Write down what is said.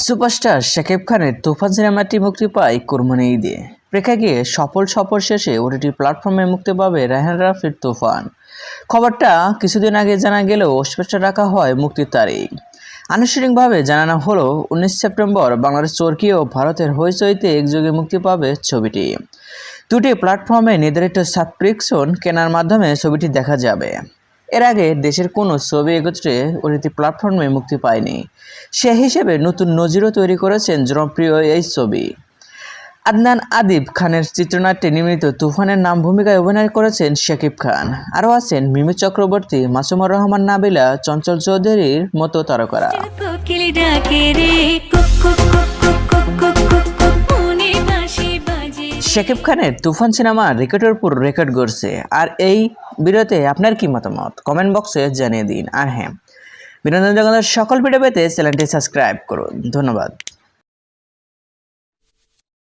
Superstar Shakib খানের তুফান সিনেমাটি মুক্তি পায় কোরবানি ঈদে। প্রেক্ষাগৃহে সফল সফর শেষে ওটিটি প্ল্যাটফর্মে মুক্তি পাবে রায়হান রাফির তুফান। খবরটা কিছুদিন আগে জানা গেলেও স্পষ্ট রাখা হয় মুক্তির তারিখ। আনুষ্ঠানিকভাবে জানানো হলো 19 সেপ্টেম্বর বাংলাদেশ চরকি ও ভারতের হইচইতে একযোগে মুক্তি পাবে ছবিটি। দুটি প্ল্যাটফর্মে নির্ধারিত সাবস্ক্রিপশন কেনার মাধ্যমে ছবিটি দেখা যাবে। এর আগে দেশের কোনো ছবি একত্রে ওটিটি প্ল্যাটফর্মে মুক্তি পায়নি। সে হিসেবে নতুন নজিরও তৈরি করেছেন জনপ্রিয় এই ছবি। আদনান আদিব খানের চিত্রনাট্যে নির্মিত তুফানের নাম ভূমিকায় অভিনয় করেছেন শাকিব খান। আরও আছেন মিমি চক্রবর্তী, মাসুমুর রহমান নাবিলা, চঞ্চল চৌধুরীর মতো তারকারা। শাকিব খানের তুফান সিনেমা রেকর্ডের উপর রেকর্ড গড়ছে। আর এই ভিডিওতে আপনার কি মতামত কমেন্ট বক্সে জানিয়ে দিন। আর হ্যাঁ, বিনোদন জগতের সকল ভিডিও পেতে চ্যানেলটি সাবস্ক্রাইব করুন। ধন্যবাদ।